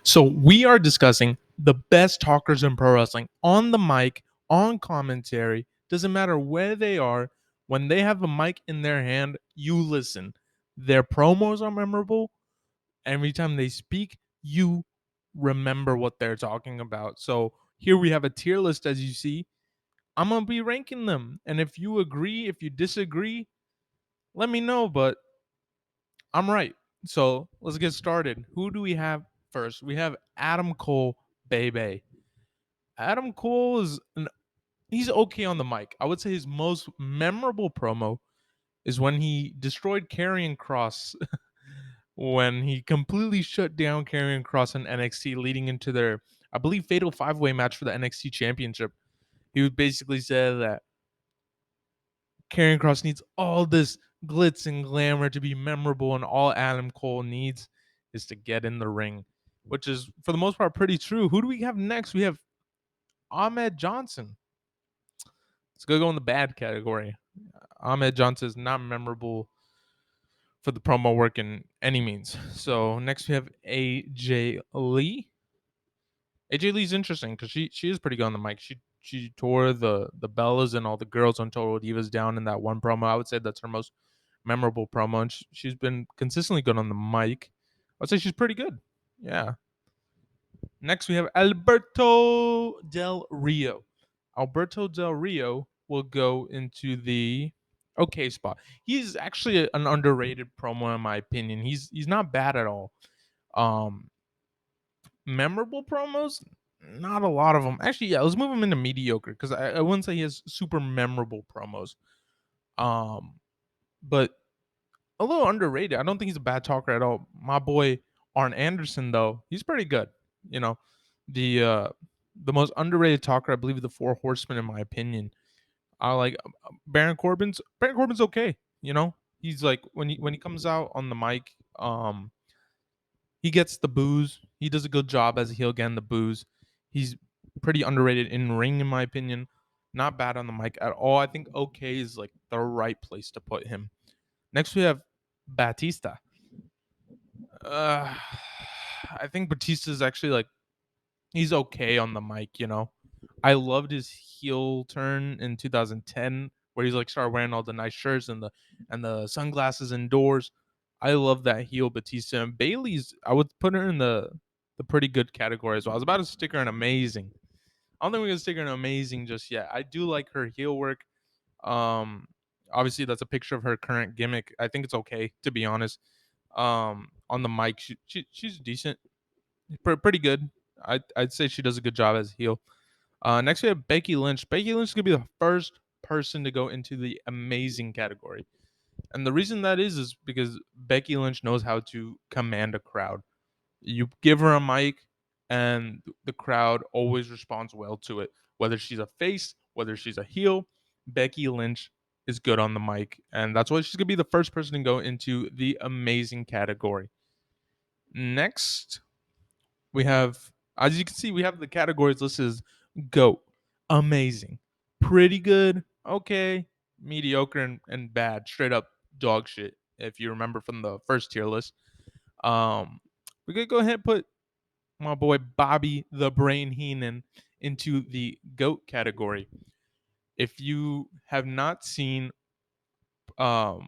So we are discussing the best talkers in pro wrestling on the mic, on commentary. Doesn't matter where they are. When they have a mic in their hand, you listen. Their promos are memorable. Every time they speak, you remember what they're talking about. So here we have a tier list, as you see. I'm gonna be ranking them, and if you agree, if you disagree, let me know. But I'm right. So let's get started. Who do we have first? We have Adam Cole, baby. Adam Cole he's okay on the mic. I would say his most memorable promo is when he destroyed Karrion Cross when he completely shut down Karrion Cross in NXT, leading into their, I believe, fatal 5-way match for the NXT Championship. He would basically say that Karrion Cross needs all this glitz and glamour to be memorable, and all Adam Cole needs is to get in the ring, which is, for the most part, pretty true. Who do we have next? We have Ahmed Johnson. Let's go in the bad category. Ahmed Johnson is not memorable for the promo work in any means. So next we have AJ Lee. AJ Lee's interesting because she is pretty good on the mic. She tore the Bellas and all the girls on Total Divas down in that one promo. I would say that's her most memorable promo, and she's been consistently good on the mic. I'd say she's pretty good. Yeah. Next we have Alberto Del Rio. Alberto Del Rio will go into the okay spot. He's actually an underrated promo in my opinion. He's not bad at all. Um, memorable promos, not a lot of them. Actually, yeah, let's move him into mediocre because I wouldn't say he has super memorable promos. Um, but a little underrated. I don't think he's a bad talker at all. My boy Arn Anderson, though, he's pretty good. You know, the uh the most underrated talker, I believe, the Four Horsemen, in my opinion. I like Baron Corbin's. Baron Corbin's okay. You know, he's like when he comes out on the mic, he gets the booze. He does a good job as a heel getting the booze. He's pretty underrated in ring, in my opinion. Not bad on the mic at all. I think okay is like the right place to put him. Next, we have Batista. Uh, I think Batista is actually like he's okay on the mic. You know, I loved his heel turn in 2010 where he's like started wearing all the nice shirts and the sunglasses indoors. I love that heel Batista, and Bailey's. I would put her in the pretty good category as well. I was about to stick her in amazing. I don't think we're gonna stick her in amazing just yet. I do like her heel work. Um, obviously that's a picture of her current gimmick. I think it's okay to be honest. On the mic, she's decent, pretty good. I'd say she does a good job as a heel. Next we have Becky Lynch. Becky Lynch is gonna be the first person to go into the amazing category, and the reason that is because Becky Lynch knows how to command a crowd. You give her a mic, and the crowd always responds well to it. Whether she's a face, whether she's a heel, Becky Lynch is good on the mic, and that's why she's gonna be the first person to go into the amazing category. Next, we have, as you can see, we have the categories listed as GOAT, amazing, pretty good, okay, mediocre, and bad. Straight up dog shit, if you remember from the first tier list. We're going to go ahead and put my boy Bobby the Brain Heenan into the GOAT category. If you have not seen Primetime,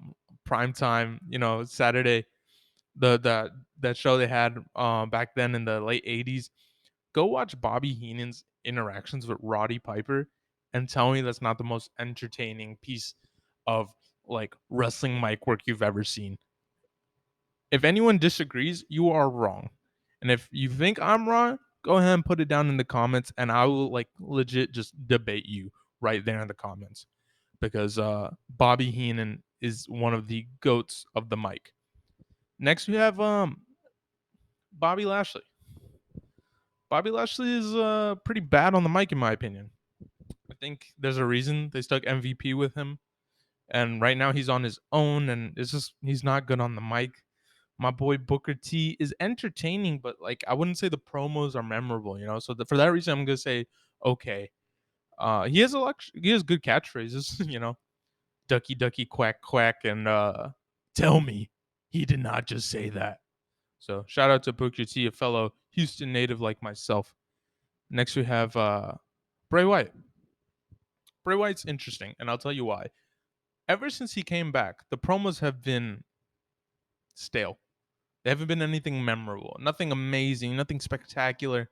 Saturday, that show they had back then in the late 80s, go watch Bobby Heenan's interactions with Roddy Piper and tell me that's not the most entertaining piece of like wrestling mic work you've ever seen. If anyone disagrees, you are wrong. And if you think I'm wrong, go ahead and put it down in the comments and I will like legit just debate you right there in the comments because Bobby Heenan is one of the goats of the mic. Next we have Bobby Lashley. Bobby Lashley is pretty bad on the mic in my opinion. I think there's a reason they stuck MVP with him, and right now he's on his own, and it's just he's not good on the mic. My boy Booker T is entertaining, but like I wouldn't say the promos are memorable, you know. So for that reason, I'm gonna say okay. He has good catchphrases, you know, ducky ducky quack quack, and tell me he did not just say that. So shout out to Booker T, a fellow Houston native like myself. Next we have Bray Wyatt. Bray Wyatt's interesting, and I'll tell you why. Ever since he came back, the promos have been stale. They haven't been anything memorable, nothing amazing, nothing spectacular.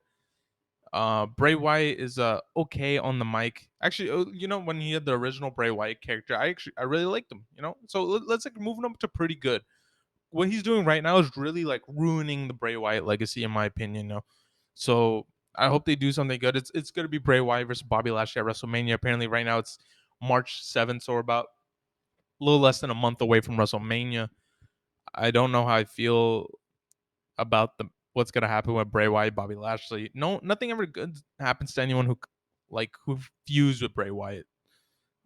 Bray Wyatt is okay on the mic. Actually, when he had the original Bray Wyatt character, I really liked him. So let's like moving up to pretty good. What he's doing right now is really like ruining the Bray Wyatt legacy, in my opinion. So I hope they do something good. It's gonna be Bray Wyatt versus Bobby Lashley at WrestleMania. Apparently, right now it's March 7th, so we're about a little less than a month away from WrestleMania. I don't know how I feel about the what's gonna happen with Bray Wyatt, Bobby Lashley. No, nothing ever good happens to anyone who fused with Bray Wyatt.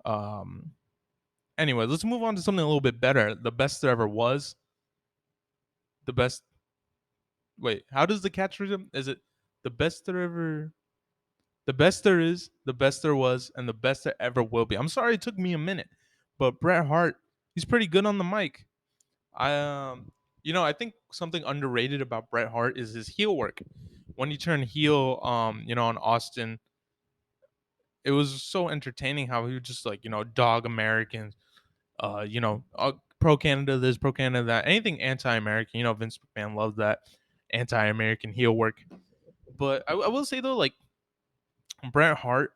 Um. Anyway, let's move on to something a little bit better. The best there ever was. The best. Wait, how does the catch rhythm? Is it the best there ever? The best there is, the best there was, and the best there ever will be. I'm sorry it took me a minute, but Bret Hart, he's pretty good on the mic. I think something underrated about Bret Hart is his heel work. When he turned heel, on Austin, it was so entertaining how he would just like dog Americans, pro Canada this, pro Canada that, anything anti-American. Vince McMahon loved that anti-American heel work. But I will say though, like Bret Hart,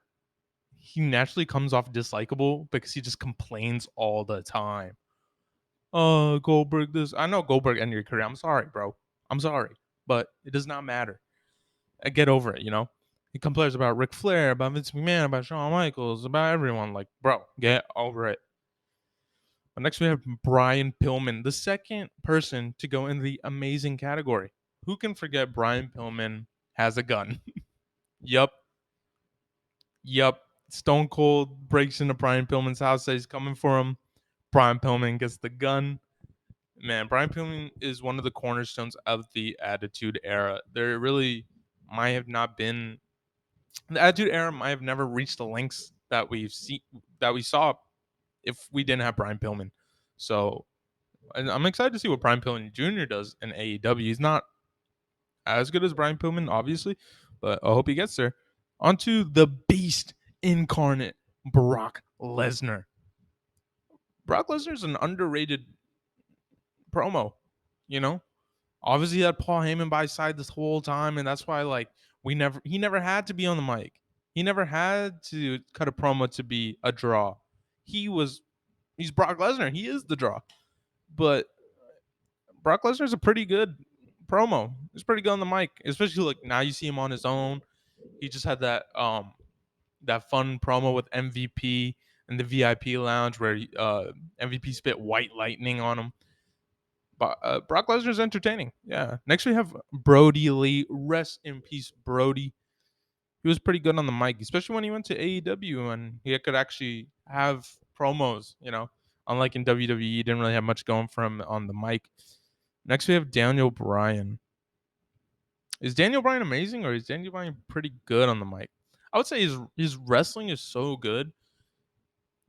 he naturally comes off dislikable because he just complains all the time. Goldberg this. I know Goldberg ended your career. I'm sorry, bro. I'm sorry. But it does not matter. Get over it. He complains about Ric Flair, about Vince McMahon, about Shawn Michaels, about everyone. Like, bro, get over it. But next we have Brian Pillman, the second person to go in the amazing category. Who can forget Brian Pillman has a gun? Yup. Yup. Stone Cold breaks into Brian Pillman's house, says he's coming for him. Brian Pillman gets the gun. Man, Brian Pillman is one of the cornerstones of the Attitude Era. There really might have not been the Attitude Era might have never reached the lengths that we saw if we didn't have Brian Pillman. So and I'm excited to see what Brian Pillman Jr. does in AEW. He's not as good as Brian Pillman, obviously, but I hope he gets there. Onto the Beast incarnate, Brock Lesnar. Brock Lesnar is an underrated promo. You know, obviously he had Paul Heyman by his side this whole time, and that's why like he never had to be on the mic. He never had to cut a promo to be a draw. He's Brock Lesnar. He is the draw. But Brock Lesnar's a pretty good promo. He's pretty good on the mic, especially like now you see him on his own. He just had that fun promo with MVP in the VIP lounge where MVP spit white lightning on him. But Brock Lesnar's entertaining. Yeah. Next we have Brody Lee. Rest in peace, Brody. He was pretty good on the mic, especially when he went to AEW and he could actually have promos. Unlike in WWE, he didn't really have much going for him on the mic. Next we have Daniel Bryan. Is Daniel Bryan amazing or is Daniel Bryan pretty good on the mic? I would say his wrestling is so good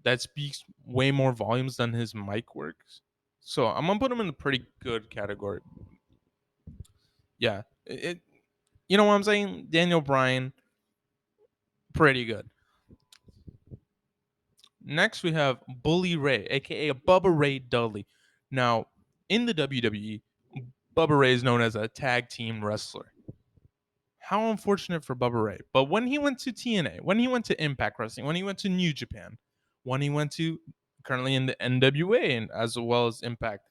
that speaks way more volumes than his mic works. So I'm gonna put him in the pretty good category. Yeah, you know what I'm saying? Daniel Bryan, pretty good. Next we have Bully Ray, aka Bubba Ray Dudley. Now, in the WWE, Bubba Ray is known as a tag team wrestler. How unfortunate for Bubba Ray. But when he went to TNA, when he went to Impact Wrestling, when he went to New Japan, when he went to currently in the NWA and as well as Impact,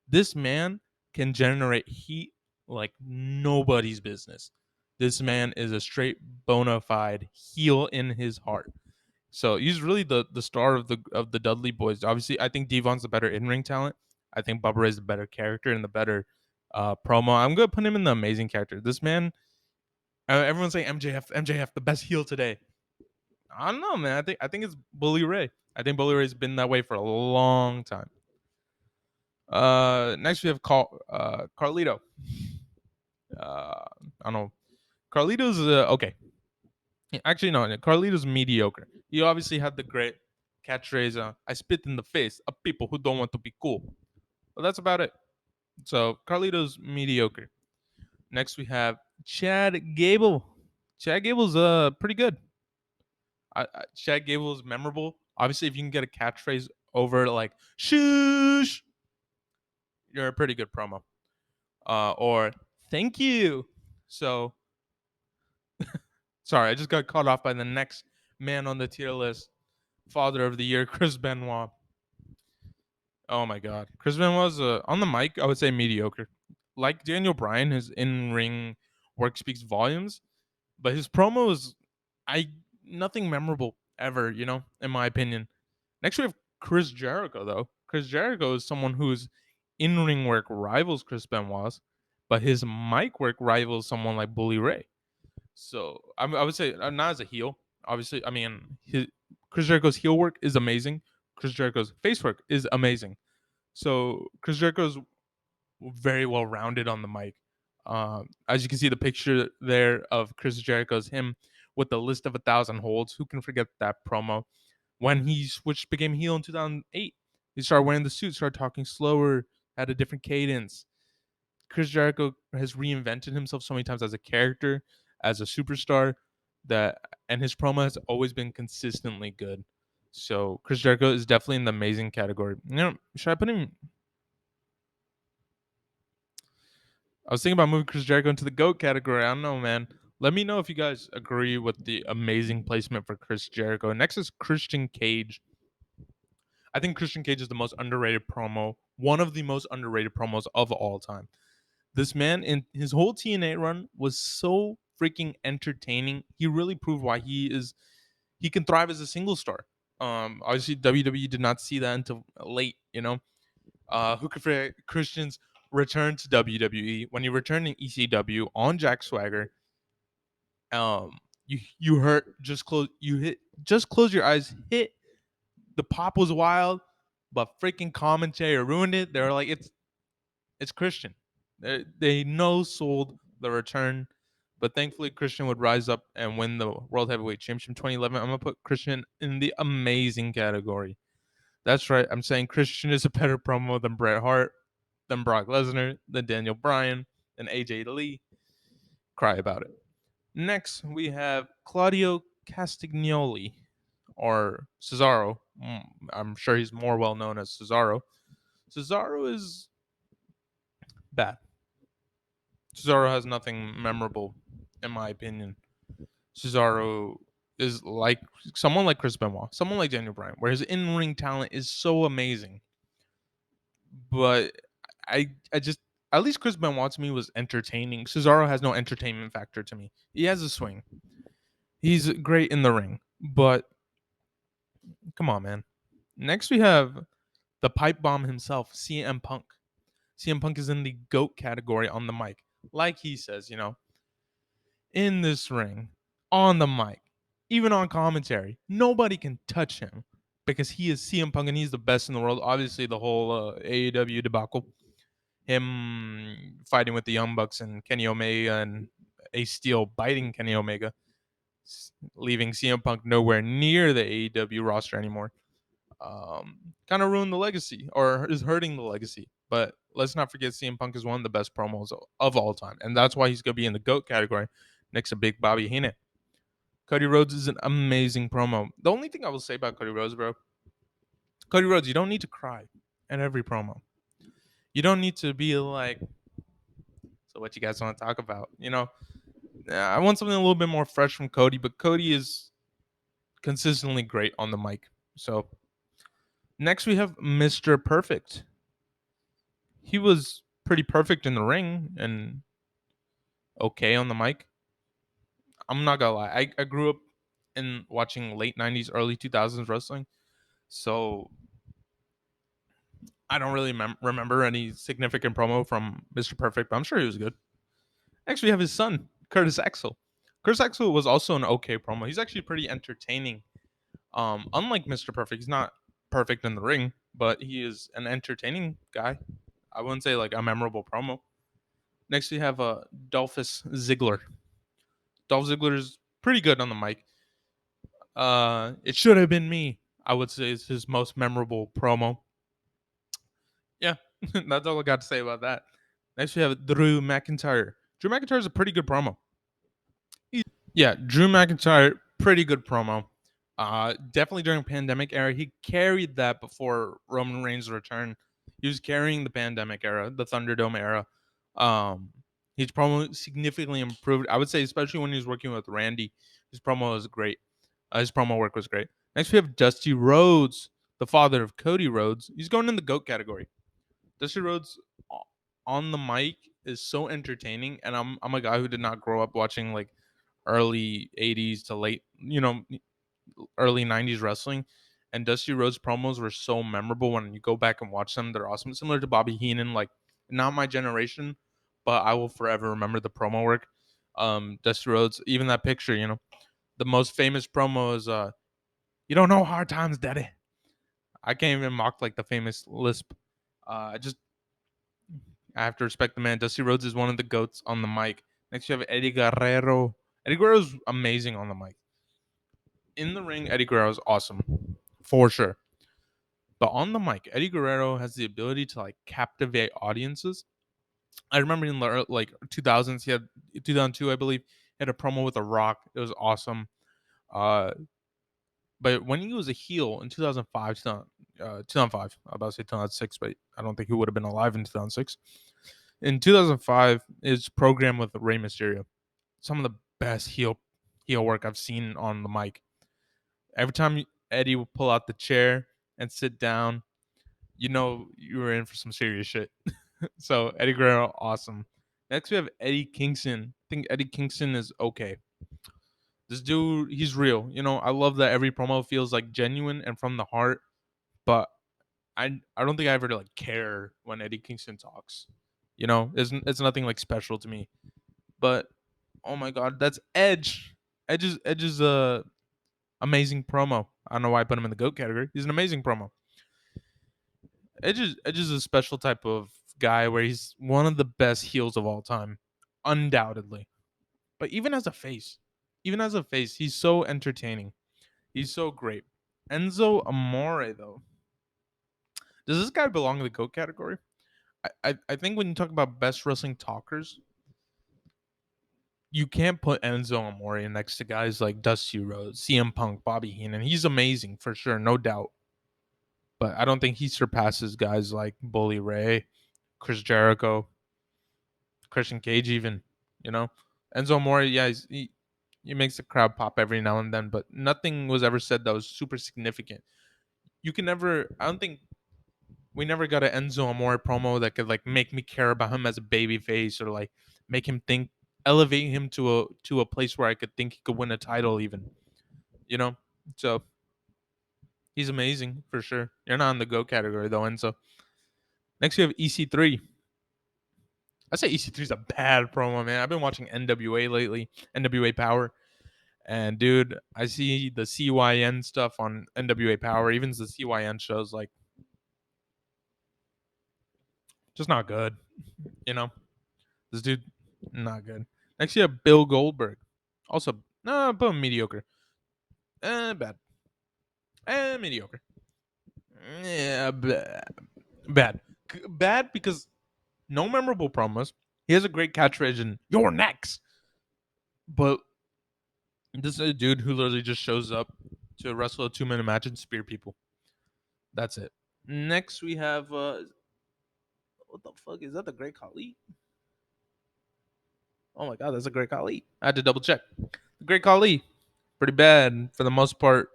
this man can generate heat like nobody's business. This man is a straight bona fide heel in his heart. So he's really the star of the Dudley Boys. Obviously, I think Devon's the better in ring talent. I think Bubba Ray's the better character and the better promo. I'm gonna put him in the amazing character. This man, everyone's saying MJF, the best heel today. I don't know, man. I think it's Bully Ray. I think Bully Ray's been that way for a long time. Next we have Carlito. I don't know. Carlito's okay. Actually, no. Carlito's mediocre. He obviously had the great catchphrase, "I spit in the face of people who don't want to be cool." But that's about it. So Carlito's mediocre. Next we have Chad Gable. Chad Gable's pretty good. Chad Gable's memorable. Obviously, if you can get a catchphrase over like "shush," you're a pretty good promo. Or "thank you." So sorry, I just got caught off by the next man on the tier list, Father of the Year, Chris Benoit. Oh my God, Chris Benoit's on the mic. I would say mediocre. Like Daniel Bryan, his in-ring work speaks volumes, but his promos, I nothing memorable ever. In my opinion. Next we have Chris Jericho though. Chris Jericho is someone whose in-ring work rivals Chris Benoit's, but his mic work rivals someone like Bully Ray. So I would say not as a heel. Obviously, I mean Chris Jericho's heel work is amazing. Chris Jericho's face work is amazing. So Chris Jericho's very well rounded on the mic. As you can see, the picture there of Chris Jericho's him with the list of 1,000 holds. Who can forget that promo? When he switched, became heel in 2008, he started wearing the suit, started talking slower, had a different cadence. Chris Jericho has reinvented himself so many times as a character, as a superstar, that and his promo has always been consistently good. So Chris Jericho is definitely in the amazing category. Should I put him? I was thinking about moving Chris Jericho into the GOAT category. I don't know, man. Let me know if you guys agree with the amazing placement for Chris Jericho. Next is Christian Cage. I think Christian Cage is the most underrated promo, one of the most underrated promos of all time. This man in his whole TNA run was so freaking entertaining. He really proved why he can thrive as a single star. Obviously WWE did not see that until late. Who could forget Christian's return to WWE when he returned in ECW on Jack Swagger? You hurt just close your eyes, hit the pop was wild, but freaking commentary ruined it. They were like, it's Christian. They no sold the return, but thankfully Christian would rise up and win the World Heavyweight Championship 2011. I'm gonna put Christian in the amazing category. That's right. I'm saying Christian is a better promo than Bret Hart, than Brock Lesnar, than Daniel Bryan, than AJ Lee. Cry about it. Next, we have Claudio Castagnoli, or Cesaro. I'm sure he's more well known as Cesaro. Cesaro is bad. Cesaro has nothing memorable, in my opinion. Cesaro is like someone like Chris Benoit, someone like Daniel Bryan, where his in-ring talent is so amazing. But I just at least Chris Benoit to me was entertaining. Cesaro has no entertainment factor to me. He has a swing. He's great in the ring, but come on, man. Next we have the pipe bomb himself, CM Punk. CM Punk is in the GOAT category on the mic. Like he says, in this ring, on the mic, even on commentary, nobody can touch him because he is CM Punk and he's the best in the world. Obviously, the whole AEW debacle, him fighting with the Young Bucks and Kenny Omega and Ace Steel biting Kenny Omega, leaving CM Punk nowhere near the AEW roster anymore. Kind of ruined the legacy or is hurting the legacy. But let's not forget CM Punk is one of the best promos of all time. And that's why he's going to be in the GOAT category next to Big Bobby Heenan. Cody Rhodes is an amazing promo. The only thing I will say about Cody Rhodes, bro, Cody Rhodes, you don't need to cry at every promo. You don't need to be like, so what you guys want to talk about? I want something a little bit more fresh from Cody, but Cody is consistently great on the mic. So next we have Mr. Perfect. He was pretty perfect in the ring and okay on the mic. I'm not gonna lie. I grew up in watching late 90s, early 2000s wrestling. So I don't really remember any significant promo from Mr. Perfect, but I'm sure he was good. Actually, we have his son, Curtis Axel. Curtis Axel was also an okay promo. He's actually pretty entertaining. Unlike Mr. Perfect, he's not perfect in the ring, but he is an entertaining guy. I wouldn't say like a memorable promo. Next, we have Dolphus Ziggler. Dolph Ziggler is pretty good on the mic. It should have been me. I would say is his most memorable promo. Yeah, that's all I got to say about that. Next we have Drew McIntyre. Drew McIntyre is a pretty good promo. Yeah, Drew McIntyre, pretty good promo. Definitely during pandemic era, he carried that before Roman Reigns' return. He was carrying the pandemic era, the Thunderdome era. Um, his promo significantly improved. I would say, especially when he was working with Randy, his promo was great. His promo work was great. Next, we have Dusty Rhodes, the father of Cody Rhodes. He's going in the GOAT category. Dusty Rhodes on the mic is so entertaining, and I'm a guy who did not grow up watching like early 80s to late, early 90s wrestling. And Dusty Rhodes promos were so memorable when you go back and watch them. They're awesome. Similar to Bobby Heenan, like not my generation, but I will forever remember the promo work. Dusty Rhodes, even that picture, the most famous promo is you don't know hard times, daddy. I can't even mock like the famous lisp. I have to respect the man. Dusty Rhodes is one of the goats on the mic. Next, you have Eddie Guerrero. Eddie Guerrero's amazing on the mic. In the ring, Eddie Guerrero is awesome, for sure. But on the mic, Eddie Guerrero has the ability to like captivate audiences. I remember in the like 2000s, he had 2002, I believe, he had a promo with The Rock. It was awesome. Uh, but when he was a heel in 2005, 2005, I was about to say 2006, but I don't think he would have been alive in 2006. In 2005, his program with Rey Mysterio, some of the best heel work I've seen on the mic. Every time Eddie would pull out the chair and sit down, you were in for some serious shit. So Eddie Guerrero, awesome. Next we have Eddie Kingston. I think Eddie Kingston is okay. This dude, he's real. I love that every promo feels like genuine and from the heart. But I don't think I ever like care when Eddie Kingston talks. It's nothing like special to me. But oh my god, that's Edge. Edge's a amazing promo. I don't know why I put him in the GOAT category. He's an amazing promo. Edge is a special type of guy where he's one of the best heels of all time, undoubtedly. But even as a face, he's so entertaining. He's so great. Enzo Amore, though, does this guy belong in the GOAT category? I think when you talk about best wrestling talkers, you can't put Enzo Amore next to guys like Dusty Rhodes, CM Punk, Bobby Heenan. He's amazing for sure, no doubt. But I don't think he surpasses guys like Bully Ray, Chris Jericho, Christian Cage, even. You know, Enzo Amore, yeah, he makes the crowd pop every now and then, but nothing was ever said that was super significant. You can never. I don't think we never got an Enzo Amore promo that could like make me care about him as a baby face or like make him think, elevate him to a place where I could think he could win a title even. You know, so he's amazing for sure. You're not in the GO category though, Enzo. Next we have EC3. I say EC3 is a bad promo, man. I've been watching NWA lately, NWA Power. And dude, I see the CYN stuff on NWA Power, even the CYN shows, like, just not good. You know, this dude, not good. Next, you have Bill Goldberg. Also, no, but mediocre. Bad. Mediocre. Yeah, bad. Bad because no memorable promos. He has a great catchphrase in "You're next," but this is a dude who literally just shows up to wrestle a 2-minute match and spear people. That's it. Next, we have what the fuck is that? The Great Khali? Oh my god, that's a Great Khali. I had to double check. The Great Khali, pretty bad for the most part.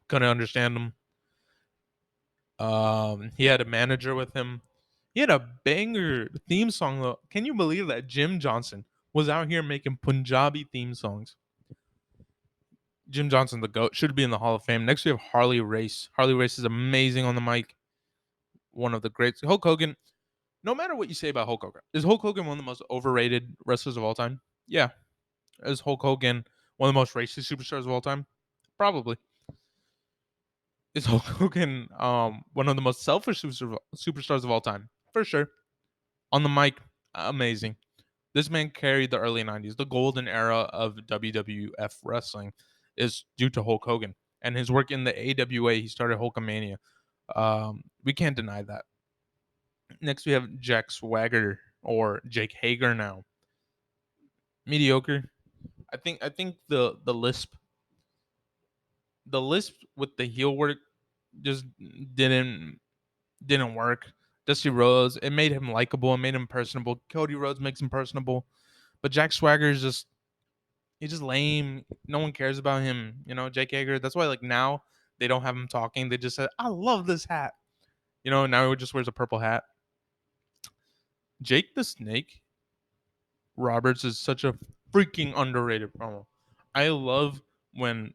Couldn't understand him. He had a manager with him. He had a banger theme song though. Can you believe that Jim Johnson was out here making Punjabi theme songs? Jim Johnson, the GOAT, should be in the Hall of Fame. Next, we have Harley Race. Harley Race is amazing on the mic. One of the greats. Hulk Hogan. No matter what you say about Hulk Hogan, is Hulk Hogan one of the most overrated wrestlers of all time? Yeah. Is Hulk Hogan one of the most racist superstars of all time? Probably. Is Hulk Hogan one of the most selfish superstars of all time? For sure. On the mic, amazing. This man carried the early 90s. The golden era of WWF wrestling is due to Hulk Hogan and his work in the AWA. He started Hulkamania. We can't deny that. Next we have Jack Swagger or Jake Hager now. Mediocre. I think the lisp with the heel work just didn't didn't work. Dusty Rhodes, it made him likable, it made him personable. Cody Rhodes makes him personable, but Jack Swagger is just he's just lame. No one cares about him. Jake Hager. That's why like now they don't have him talking. They just said, "I love this hat." Now he just wears a purple hat. Jake the Snake Roberts is such a freaking underrated promo. I love when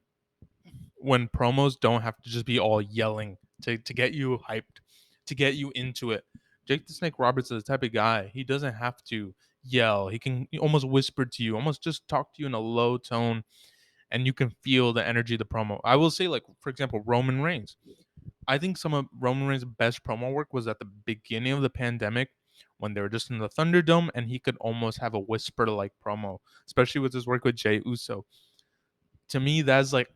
when promos don't have to just be all yelling to get you hyped, to get you into it. Jake the Snake Roberts is the type of guy. He doesn't have to yell. He can almost whisper to you, almost just talk to you in a low tone, and you can feel the energy of the promo. I will say, like, for example, Roman Reigns. I think some of Roman Reigns' best promo work was at the beginning of the pandemic when they were just in the Thunderdome and he could almost have a whisper like promo, especially with his work with Jey Uso. To me, that's like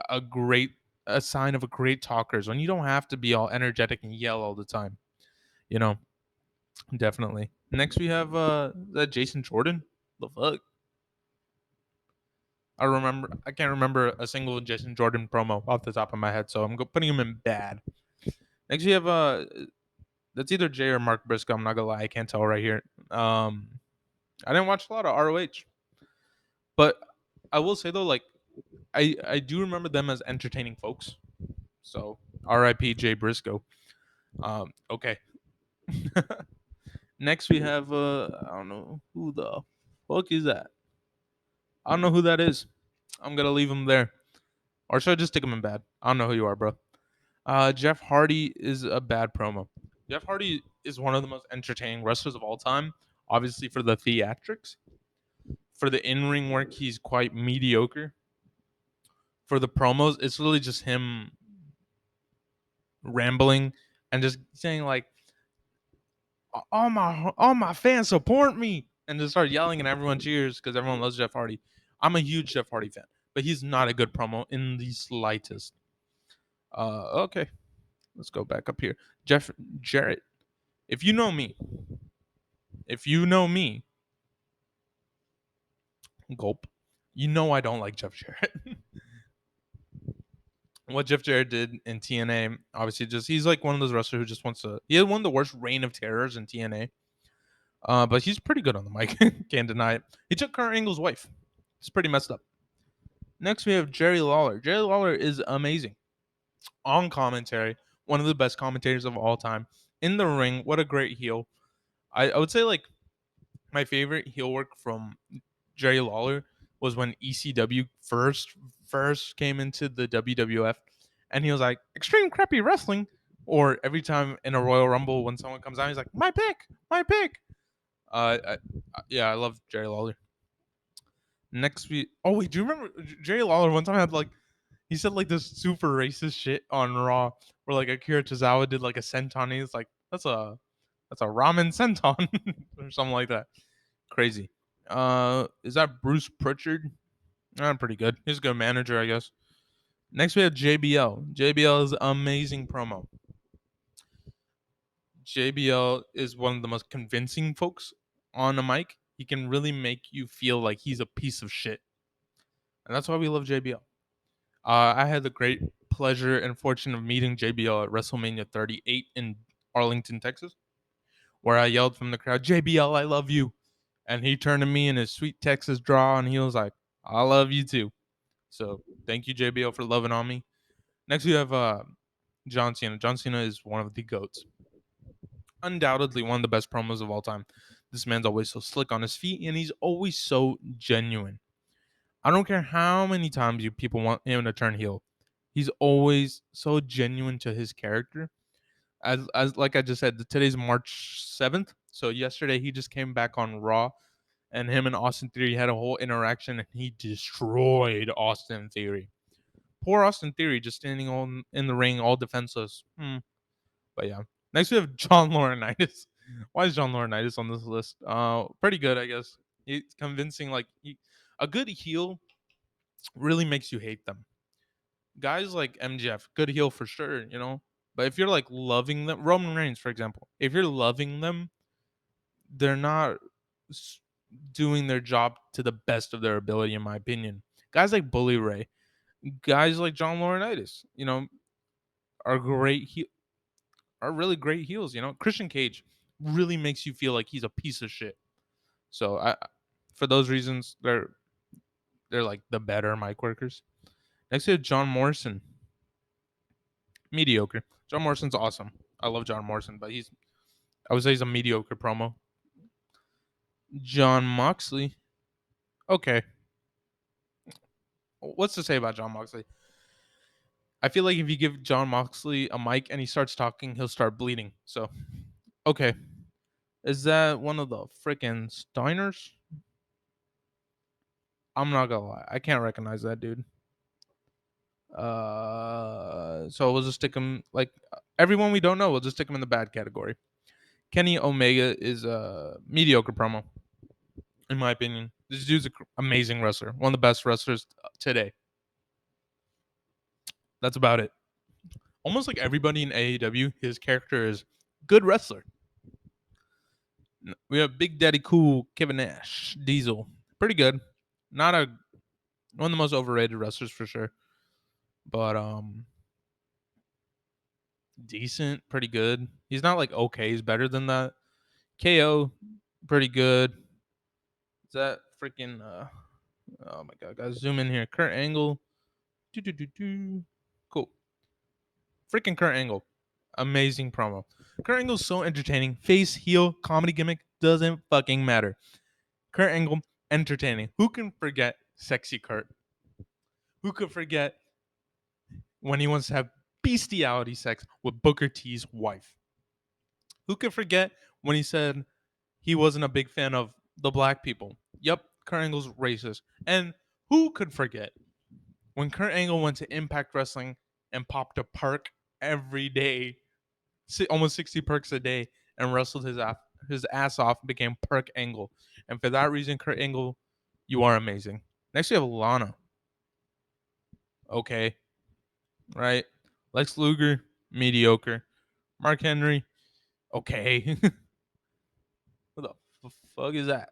a great a sign of a great talker is when you don't have to be all energetic and yell all the time. You know, definitely. Next we have that Jason Jordan. The fuck? I can't remember a single Jason Jordan promo off the top of my head, so I'm putting him in bad. Next we have that's either Jay or Mark Briscoe. I'm not gonna lie, I can't tell right here. I didn't watch a lot of ROH, but I will say though, like I do remember them as entertaining folks. So R.I.P. Jay Briscoe. Okay. Next we have I don't know who the fuck is that. I don't know who that is. I'm gonna leave him there, or should I just stick him in bad? I don't know who you are, bro. Jeff Hardy is a bad promo. Jeff Hardy is one of the most entertaining wrestlers of all time. Obviously, for the theatrics, for the in-ring work, he's quite mediocre. For the promos, it's really just him rambling and just saying like, "All my fans support me," and just start yelling and everyone cheers because everyone loves Jeff Hardy. I'm a huge Jeff Hardy fan, but he's not a good promo in the slightest. Okay, let's go back up here. Jeff Jarrett. If you know me, if you know me, gulp, you know I don't like Jeff Jarrett. What Jeff Jarrett did in TNA, obviously, just he's like one of those wrestlers who just wants to. He had one of the worst reign of terrors in TNA, but he's pretty good on the mic. Can't deny it. He took Kurt Angle's wife. It's pretty messed up. Next, we have Jerry Lawler. Jerry Lawler is amazing on commentary. One of the best commentators of all time. In the ring, what a great heel. I would say like my favorite heel work from Jerry Lawler was when ECW first came into the WWF, and he was like extreme crappy wrestling. Or every time in a Royal Rumble when someone comes out, he's like my pick, my pick. Yeah, I love Jerry Lawler. Next week, oh wait, do you remember Jerry Lawler one time had like he said like this super racist shit on Raw where like Akira Tozawa did like a senton. He's like that's a ramen senton or something like that. Crazy. Is that Bruce Pritchard? Pretty good. He's a good manager, I guess. Next we have JBL. JBL is amazing promo. JBL is one of the most convincing folks on a mic. He can really make you feel like he's a piece of shit, and that's why we love JBL. I had the great pleasure and fortune of meeting JBL at WrestleMania 38 in Arlington, Texas, where I yelled from the crowd, "JBL, I love you," and he turned to me in his sweet Texas draw, and he was like, "I love you too." So thank you, JBL, for loving on me. Next, we have John Cena. John Cena is one of the goats. Undoubtedly one of the best promos of all time. This man's always so slick on his feet, and he's always so genuine. I don't care how many times you people want him to turn heel. He's always so genuine to his character. As like I just said, today's March 7th. So yesterday he just came back on Raw, and him and Austin Theory had a whole interaction, and he destroyed Austin Theory. Poor Austin Theory just standing on in the ring, all defenseless. But yeah. Next we have John Laurinaitis. Why is John Laurinaitis on this list? Pretty good, I guess. He's convincing. A good heel really makes you hate them. Guys like MJF, good heel for sure. But if you're like loving them, Roman Reigns, for example, if you're loving them, they're not s- doing their job to the best of their ability, in my opinion. Guys like Bully Ray, guys like John Laurinaitis, are are really great heels. Christian Cage really makes you feel like he's a piece of shit. So for those reasons, they're like the better mic workers. Next to John Morrison, mediocre. John Morrison's awesome. I love John Morrison, but I would say he's a mediocre promo. John Moxley, okay. What's to say about John Moxley? I feel like if you give John Moxley a mic and he starts talking, he'll start bleeding. So, okay. Is that one of the freaking Steiners? I'm not gonna lie. I can't recognize that dude. So we'll just stick him like everyone we don't know. We'll just stick him in the bad category. Kenny Omega is a mediocre promo, in my opinion. This dude's an amazing wrestler, one of the best wrestlers today. That's about it. Almost like everybody in AEW, his character is good wrestler. We have Big Daddy Cool, Kevin Nash, Diesel, pretty good. Not a one of the most overrated wrestlers for sure, but decent, pretty good. He's not like okay, he's better than that. KO, pretty good. Is that freaking oh my god, guys, zoom in here. Kurt Angle. Doo-doo-doo-doo. Cool. Freaking Kurt Angle. Amazing promo. Kurt Angle's so entertaining. Face, heel, comedy gimmick, doesn't fucking matter. Kurt Angle, entertaining. Who can forget sexy Kurt? Who could forget when he wants to have bestiality sex with Booker T's wife? Who could forget when he said he wasn't a big fan of the black people? Yep, Kurt Angle's racist. And who could forget when Kurt Angle went to Impact Wrestling and popped a perk every day, almost 60 perks a day, and wrestled his ass off, became Perk Angle. And for that reason, Kurt Angle, you are amazing. Next, we have Lana. Okay, right? Lex Luger, mediocre. Mark Henry, okay. What the fuck is that?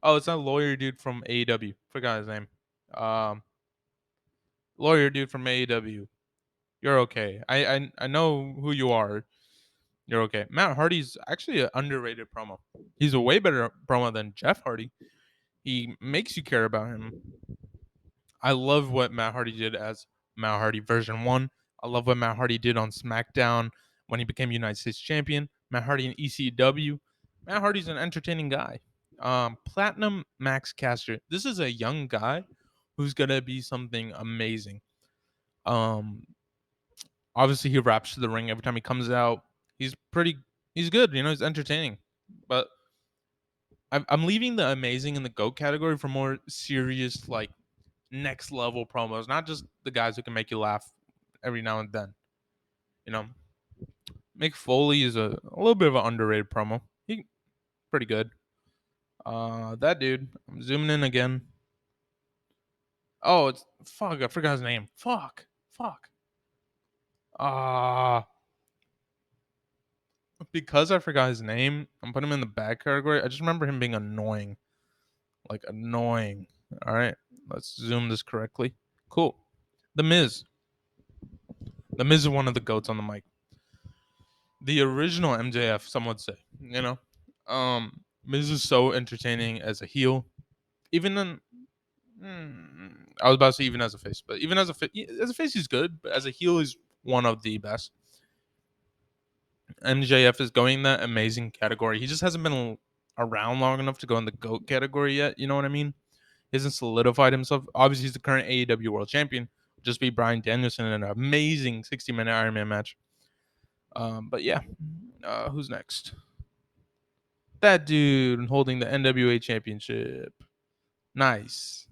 Oh, it's that lawyer dude from AEW. Forgot his name. Um, lawyer dude from AEW. You're okay. I know who you are. You're okay. Matt Hardy's actually an underrated promo. He's a way better promo than Jeff Hardy. He makes you care about him. I love what Matt Hardy did as Matt Hardy version 1. I love what Matt Hardy did on SmackDown when he became United States champion. Matt Hardy in ECW. Matt Hardy's an entertaining guy. Platinum Max Caster. This is a young guy who's gonna be something amazing. Um, Obviously he raps to the ring every time he comes out. He's pretty. He's good. He's entertaining. But I'm leaving the amazing and the GOAT category for more serious, like next level promos, not just the guys who can make you laugh every now and then. You know, Mick Foley is a little bit of an underrated promo. He pretty good. That dude. I'm zooming in again. Oh, it's fuck. I forgot his name. Fuck. Uh because I forgot his name, I'm putting him in the bad category. I just remember him being annoying. Like annoying. All right. Let's zoom this correctly. Cool. The Miz. The Miz is one of the goats on the mic. The original MJF, some would say. Miz is so entertaining as a heel. Even in, I was about to say even as a face, but even as a face, he's good. But as a heel, he's one of the best. MJF is going that amazing category. He just hasn't been around long enough to go in the GOAT category yet. You know what I mean? He hasn't solidified himself. Obviously, he's the current AEW World Champion. Just beat Bryan Danielson in an amazing 60-minute Iron Man match. But yeah, who's next? That dude holding the NWA Championship. Nice.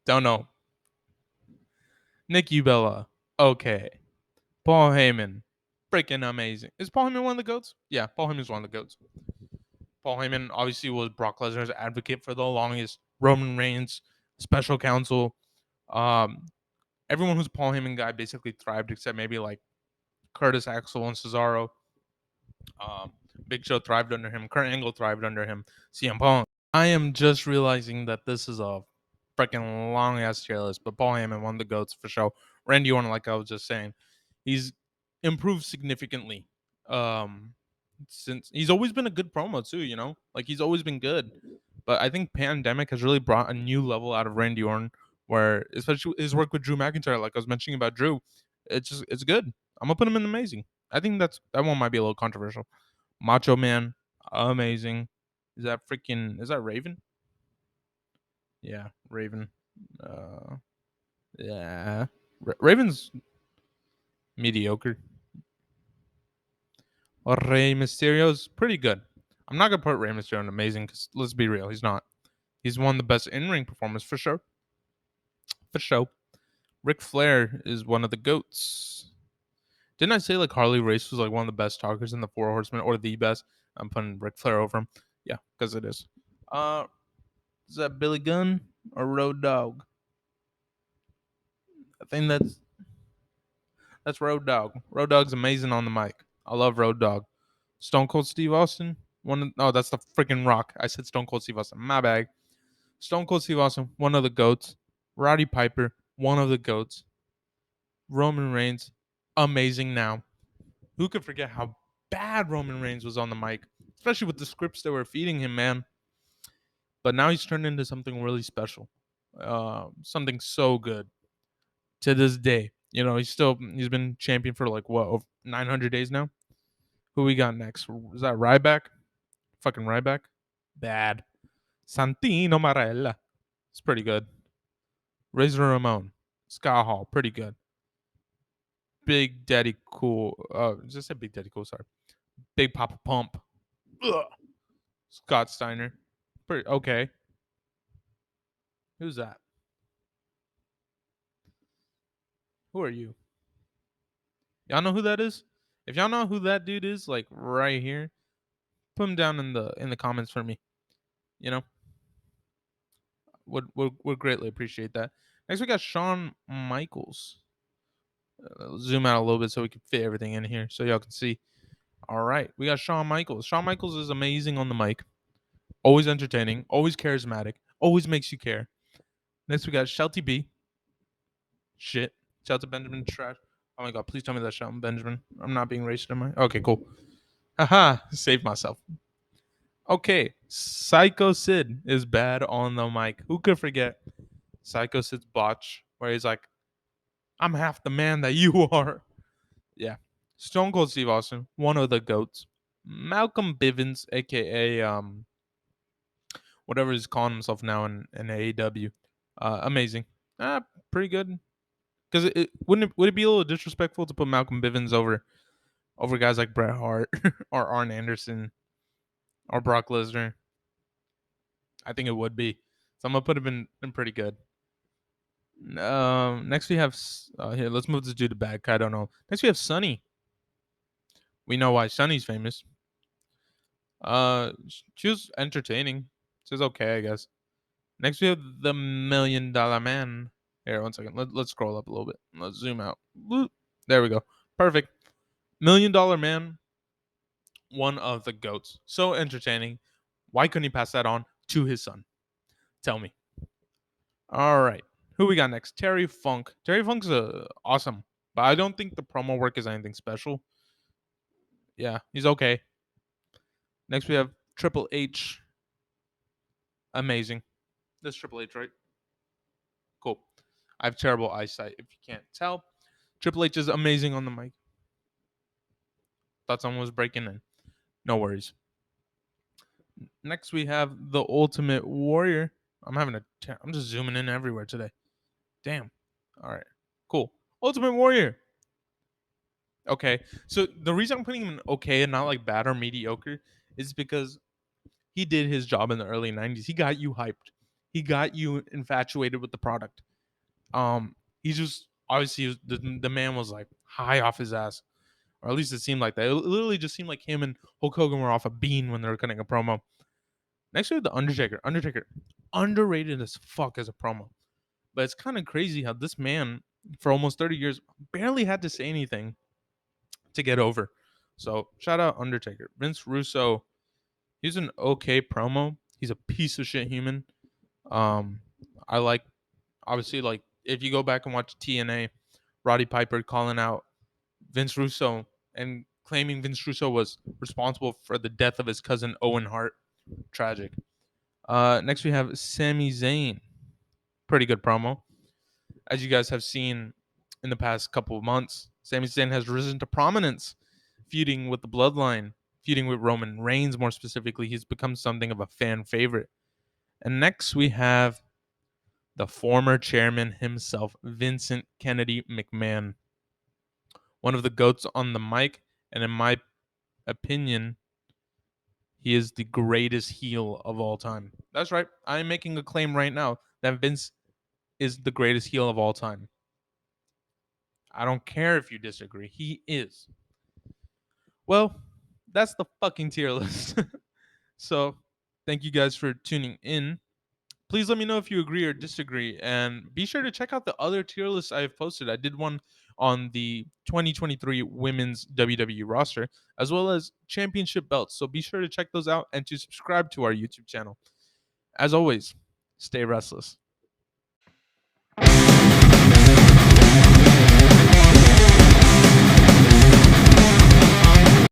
Don't know. Nikki Bella. Okay. Paul Heyman. Freaking amazing. Is Paul Heyman one of the GOATs? Yeah, Paul Heyman's one of the GOATs. Paul Heyman obviously was Brock Lesnar's advocate for the longest. Roman Reigns, special counsel. Um, Everyone who's Paul Heyman guy basically thrived except maybe like Curtis Axel and Cesaro. Um, Big Show thrived under him. Kurt Angle thrived under him. CM Punk. I am just realizing that this is a freaking long ass tier list, but Paul Heyman, one of the goats for sure. Randy Orton, like I was just saying, he's improved significantly. Um, since he's always been a good promo too, like he's always been good. But I think pandemic has really brought a new level out of Randy Orton, where especially his work with Drew McIntyre, like I was mentioning about Drew, it's good. I'm gonna put him in amazing. I think that one might be a little controversial. Macho Man, amazing. Is that Raven? Yeah, Raven. Uh, yeah, Raven's mediocre. Rey Mysterio's pretty good. I'm not gonna put Rey Mysterio in amazing because let's be real, he's not. He's one of the best in-ring performers for sure. For sure. Ric Flair is one of the goats. Didn't I say like Harley Race was like one of the best talkers in the Four Horsemen or the best? I'm putting Ric Flair over him. Yeah, because it is. Uh, is that Billy Gunn or Road Dogg? I think that's Road Dogg. Road Dogg's amazing on the mic. I love Road Dogg. Stone Cold Steve Austin. No, that's the freaking Rock. I said Stone Cold Steve Austin. My bag. Stone Cold Steve Austin, one of the goats. Roddy Piper, one of the goats. Roman Reigns, amazing now. Who could forget how bad Roman Reigns was on the mic, especially with the scripts they were feeding him, man. But now he's turned into something really special, something so good to this day. He's been champion for like what, over 900 days now. Who we got next? Is that Ryback? Fucking Ryback, bad. Santino Marella, it's pretty good. Razor Ramon, Scott Hall, pretty good. Big Daddy Cool. Just said Big Daddy Cool. Sorry, Big Papa Pump. Ugh. Scott Steiner. Pretty okay. Who's that? Who are you? Y'all know who that is? If y'all know who that dude is, like right here, put him down in the comments for me. You know, would greatly appreciate that. Next we got Shawn Michaels. Zoom out a little bit so we can fit everything in here so y'all can see. All right, we got Shawn Michaels. Shawn Michaels is amazing on the mic. Always entertaining, always charismatic, always makes you care. Next we got Shelty B. Shit. Shelton Benjamin trash. Oh my god, please tell me that's Shelton Benjamin. I'm not being racist, am I? Okay, cool. Haha, save myself. Okay, Psycho Sid is bad on the mic. Who could forget Psycho Sid's botch where he's like, I'm half the man that you are. Yeah. Stone Cold Steve Austin, one of the goats. Malcolm Bivens, aka whatever he's calling himself now in AEW. Amazing. Pretty good. Because would it be a little disrespectful to put Malcolm Bivens over guys like Bret Hart or Arn Anderson or Brock Lesnar? I think it would be. So I'm gonna put him in pretty good. Next we have here. Let's move this dude to bad. I don't know. Next we have Sunny. We know why Sunny's famous. She was entertaining. She was okay, I guess. Next we have the $1 Million Man. Here, one second. Let's scroll up a little bit. Let's zoom out. Whoop. There we go. Perfect. $1 Million Man, one of the goats. So entertaining. Why couldn't he pass that on to his son? Tell me. All right. Who we got next? Terry Funk. Terry Funk's awesome, but I don't think the promo work is anything special. Yeah, he's okay. Next we have Triple H. Amazing. That's Triple H, right? Cool. I have terrible eyesight if you can't tell. Triple H is amazing on the mic. Thought someone was breaking in. No worries. Next we have the Ultimate Warrior. I'm just zooming in everywhere today. Damn. All right. Cool. Ultimate Warrior. Okay. So the reason I'm putting him in okay and not like bad or mediocre is because he did his job in the early 90s. He got you hyped. He got you infatuated with the product. He just obviously the man was like high off his ass. Or at least it seemed like that. It literally just seemed like him and Hulk Hogan were off a bean when they were cutting a promo. Next we have the Undertaker. Undertaker, underrated as fuck as a promo. But it's kind of crazy how this man for almost 30 years, barely had to say anything to get over. So shout out Undertaker. Vince Russo, he's an okay promo. He's a piece of shit human. Um, I like, obviously, like if you go back and watch TNA, Roddy Piper calling out Vince Russo and claiming Vince Russo was responsible for the death of his cousin Owen Hart. Tragic. Next we have Sami Zayn. Pretty good promo. As you guys have seen in the past couple of months, Sami Zayn has risen to prominence, feuding with the Bloodline, feuding with Roman Reigns more specifically. He's become something of a fan favorite. And next we have the former chairman himself, Vincent Kennedy McMahon. One of the goats on the mic, and in my opinion, he is the greatest heel of all time. That's right. I'm making a claim right now that Vince is the greatest heel of all time. I don't care if you disagree. He is. Well, that's the fucking tier list. So, thank you guys for tuning in. Please let me know if you agree or disagree, and be sure to check out the other tier lists I've posted. I did one on the 2023 women's WWE roster, as well as championship belts. So be sure to check those out and to subscribe to our YouTube channel. As always, stay restless.